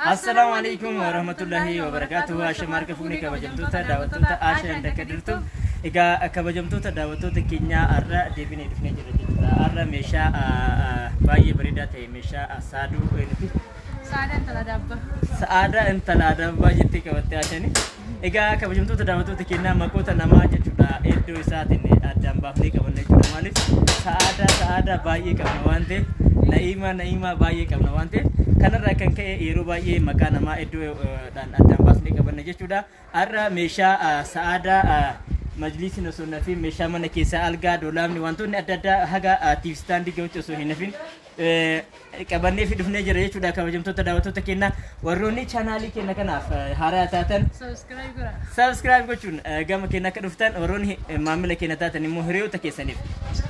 Assalamualaikum warahmatullahi wabarakatuh. Ashamarka fugni kabajamtoota daawwattoota Ashaa Indaka jirtu. Egaa kabajamtoota daawwattoota keenya har'a deebinee dhufnee jirra jechuudha. Har'a meeshaa baay'ee bareedaa ta'e meeshaa saaduu Sa'aadaa intala dabbaa jettee qabattee Ashaani. Egaa kabajamtoota daawwattoota keenya maqoota namaa jechuudha. Iddoo isaatiin addaan baafnee qabanna jechuudha. Maaliif Sa'aadaa baay'ee qabna waan ta'eef Na'iima baay'ee qabna waan ta'eef kanarraa kan ka'e yeroo baay'ee maqaa namaa iddoodhaan addaan baafnee qabanna jechuudha. Har'a meeshaa Sa'aadaa majlisni osoo hin hafin meeshaa mana keessaa algaa doolaamni wantoonni adda addaa haga TV standii ga'utti osoo hin hafin qabannee fi dhufnee jira jechuudha. Kabajamtoota daawwattoota keenya warroonni chaanaalii keenya kanaaf haaraa taatan subscribe gochuun gama keenya akka dhuftan warroonni maamila keenya taatan immoo hiriyoota keessaniif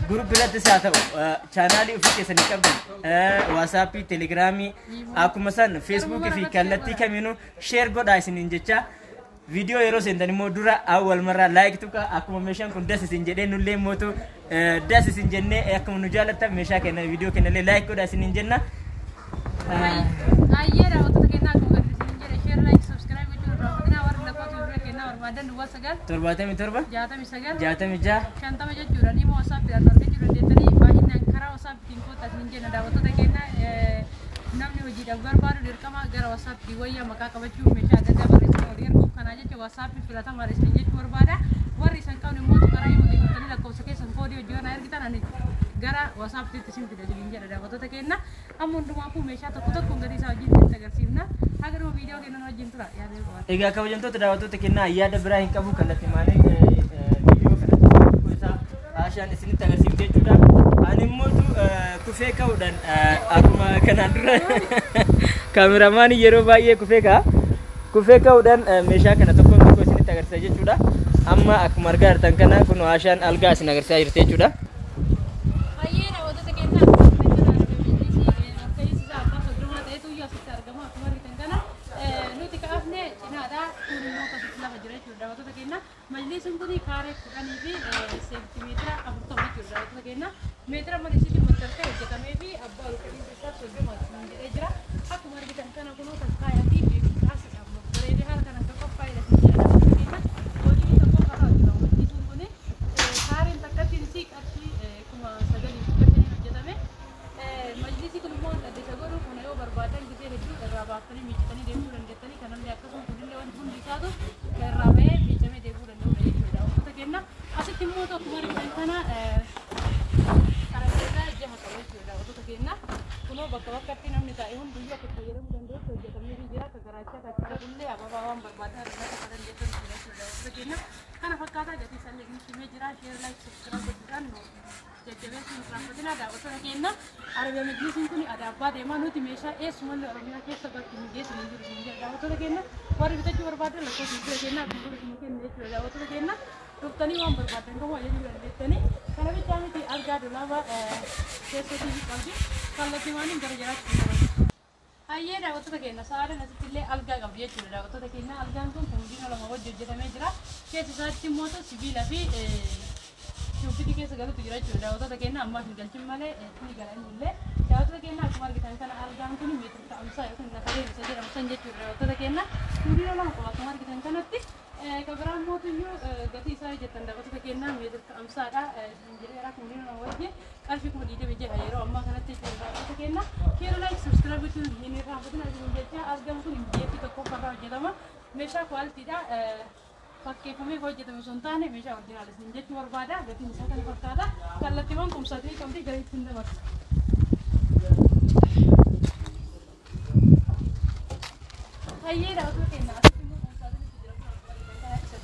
gurbiratti isaa ta'u chaanaalii ofii keessanii qabdan WhatsApp, Telegram akkuma san Facebook fi kallattii kamiinuu share godhaa isiniin jecha video yeroo sentan immoo dura awwal marra like tuqa akkuma meeshaan kun das isin jedhee nullee mootu das isin jennee akkuma nu jaalattan meeshaa kenna video kennallee like godhaa isiniin jenna. Ayyeera wantoota kennaa akkuma gadi isin jedhe share like subscribe gochuun raawwatina warri lakkoofsa dura kennaa barbaadan 97 shantama jechuudha. Dhimma WhatsApp argachuu dandeettanii baay'inaan karaa WhatsApp ittiin kootaa isin jenna daawwattoota keenya namni hojiidhaaf barbaadu dirqama gara WhatsApp wayyaa maqaa qabachuu meeshaa adda addaa barreessanii walii erguuf kanaa jecha WhatsApp filatamaa isin jechuu barbaada. Warri isin qabne immoo karaa himuu deeggartanii lakkoofsa keessan koodii hojii kana ergitan ani gara WhatsApp isin fida jedhin jedha daawwattoota keenya. Amma hundumaafuu meeshaa tokko gadii isaa wajjin itti agarsiifna. Haga dhuma viidiyoo kennan wajjin tura yaadee qofaadha. Egaa kabajamtoota daawwattoota keenya yaada biraa hin qabu kallattii maanii viidiyoo kanatti isaa Ashaan isinitti agarsiifte jechuudha. Ani immoo kufee ka'uudhaan akkuma kanaan dura kaameramaan yeroo baay'ee kufee ka'uudhaan meeshaa kana tokko isinitti agarsiisa jechuudha. Amma akkuma argaa jirtan kana kun Ashaan algaa isin agarsiisaa jirti jechuudha. Majlisin kuni kaaree kudhanii fi seentimeetira 40 jechuudha. Meetira majlisitti maxxansee hojjetamee fi abbaa olkanii isaa 30 jedhee jira. Akkuma argitan kana kunoo kan kaayaa fi beekumsaas bareedee haala kan akka qophaa'ee lafa jira. Hojii tokko qofaa hojjetama. Majlisin kuni kaareen takkattiin qarshii 9,500 hojjetame. Majlisi kun immoo adda isa godhu kana yoo barbaadan gisee hedduu irraa baaftanii miiccatanii deemuu dandeettanii kanallee akkasuma kunillee wanti hundi isaatu irraa bahee miiccamee deemuu danda'a. Asitti immoo tokkuma argitan kana karaa jaha qaba jechuudha. Wantoota keenya kunoo bakkatti namni taa'ee hunduyyuu akka fayyadamuu danda'utti hojjetamee jira. Akka garaachaa akka illee ababaa waan barbaadan irraa akka dandeessan jechuudha. Wantoota keenya kana fakkaataa gatii isaallee himee jira. Share like subscribe gochuudhaan jajjabeessuun raawwatina daawwattoota keenya. Arabiyaa majlisiin kun adaabaa deemaa nuti meeshaa eessumallee Oromiyaa keessa bakki nu geessu hin jiru jechuudha. Daawwattoota keenya warri bitachuu barbaadan lakkoofsa bira keenyaa gurguruu kenna jechuudha. Daawwattoota keenya dhuftanii waan barbaadan qabu ajajuu dandeettanii kana bichaa miti algaa dolaaba keessootii qabdi kallattii maaliin gara jiraatti qabamu. Hayyee daawwattoota keenya Sa'aadaan asitti illee algaa qabdi jechuudha. Daawwattoota keenya algaan kun komodiina lama wajji hojjetamee jira. Keessa isaatti immoo sibiila fi shubbitii keessa galuutu jira jechuudha. Daawwattoota keenya ammaaf hin galchin malee ni galanii illee daawwattoota keenya akkuma argitan kana algaan kun meetira ta'umsaa yookiin nafaree isa jedhamu san jechuudha. Daawwattoota keenya komodiina lama qaba akkuma argitan kanatti. Kabiraan mootiyyuu gatii isaa jettan daawwattoota keenya meetira ta'umsaadha. Injineera komodiina lama wajji qarshii 20 yeroo ammaa kanatti daawwattoota keenya share like subscribe gochuun hin irraanfatina jecha argamu kun injineerii tokkoffaarraa hojjetama. Meeshaa kwaalitiidha. Fakkeeffamee hojjetame osoo hin taane meeshaa orjinaalis jechuu barbaada. Gatiin isaa kana fakkaata. Kallattiiwwan kumsaatii qabdi gariitti hin dabarsu. Hayyee daawwattoota keenya asitti immoo kumsaatiin itti jira.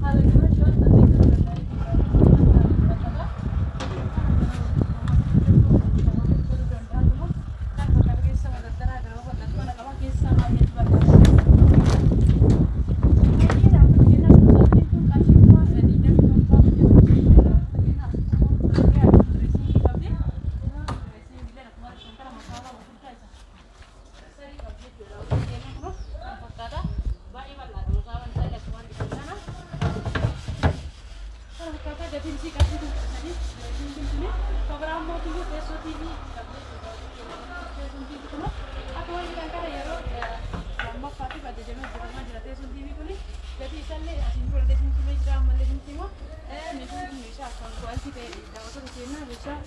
Halo, gatiin isii qarshii kun sadii kun prograam mootii teessoo TV teessoon TV kun akka waan jedhan kana yeroo lammaffaatiif ajajamee hojjetamaa jira teessoon TV kun gatii isaallee asiin dura illee simsimee jira ammallee simsimoo meeshaan kun meeshaa akkaan quwaaltii ta'e daawwattoota keenyaa meeshaa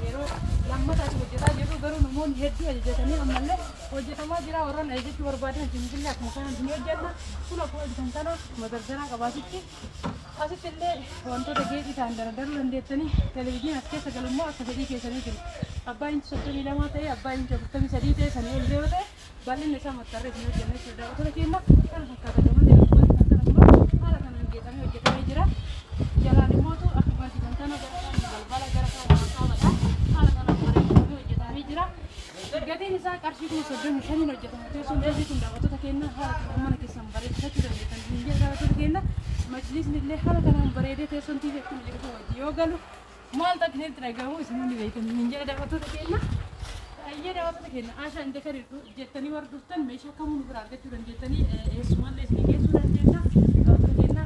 yeroo lammataati hojjetaa jiru garuu namoonni hedduu ajajatanii ammallee hojjetamaa jira warroon ajajachuu barbaadan simsillee akkuma kanaan ni hojjenna kun akkuma kan kana madardaraa qabaatitti asitti illee wantoota geedhii ta'an daradaruu dandeettanii televezyiin as keessa galummoo akka fedhii keessanii jiru abbaa inchi 32 ta'e abbaa inchi 43 ta'e sanii ol yoo ta'e bal'inni isaa maxxarree isin hojjennee jiru daawwattoota keenya kana fakkaata gamoonni wantoonni kan kana kunoo haala kanaan geedhamee hojjetamee jira jalaan immootu akka baasii kan kana balbala gara kaawwadha haala kanaan bareeffamee hojjetamee jira gatiin isaa qarshii 35 hojjetama teessoon teessii kun daawwattoota keenya haala kanaan mana keessan bareeffachuu dandeettan hin jedha daawwattoota keenya majlisni illee haala kanaan bareedee teessoon TV akkuma jiru wajji yoo galu maal takneetti dhagahamu isin hundi beektan hin jedha daawwattoota keenya ayyee daawwattoota keenya aashaa hin dekariidhu jettanii warra dhuftan meeshaa kamuu nu bira argachuu dandeettanii eessumallee isin geessuu dandeessa daawwattoota keenya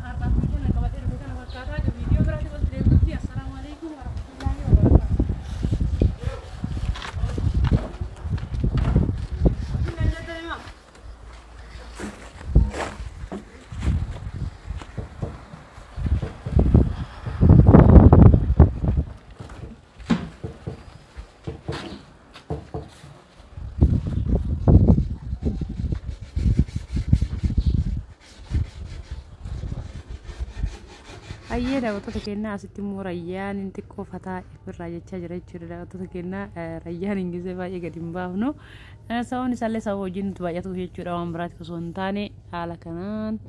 har'aaf miidhagina qabatee dhufe kana fakkaataa viidiyoo biraatti walitti deebinutti assalaamu alaikum warahmatullaahi wabarakaatuh. Ayyee daawwattoota keenya asitti immoo rayyaan inni xiqqoo fataa irraa jechaa jira jechuudha daawwattoota keenya rayyaan ingilizee baay'ee gadi hin baafnu sababni isaallee sababa hojiin nuti baay'atu jechuudha waan biraatti osoo hin taane haala kanaan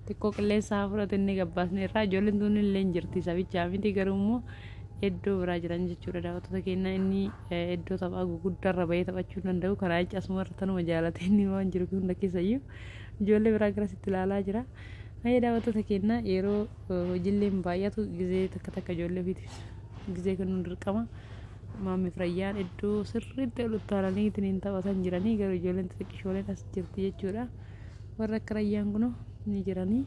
xiqqoo qilleensaa fudhate inni gabbaasne irraa ijoolleen tun illee hin jirti sabichaa miti garuu immoo iddoo biraa jiran jechuudha daawwattoota keenya inni iddoo taphaa guguddaarra bahee taphachuu danda'u kanaa jecha asuma irra tanuma jaalate inni waan jiru hunda keessayyuu ijoollee biraa garasitti ilaalaa jira. Ayyee daawwattoota keenya yeroo hojiileen baay'atu gizee takka ijoollee ofiitiif gizee kennuun dirqama maammiif rayyaan iddoo sirriitti ol utaalanii ittiin taphatan jiranii garuu ijoolleen xixiqqishooleen as jirti jechuudha warra akka rayyaan kunoo ni jiranii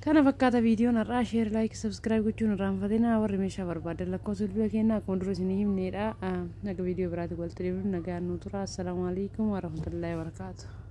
kana fakkaata viidiyoon har'aa sheer laayik sabskiraayib gochuun irraanfatina warri meeshaa barbaadan lakkoofsa bilbila keenyaa akkuma dura isinii himneedha naga viidiyoo biraatti walitti deebiin nagaan nu tura assalaamu alaikum warahmatullaahi wabarakaatuh.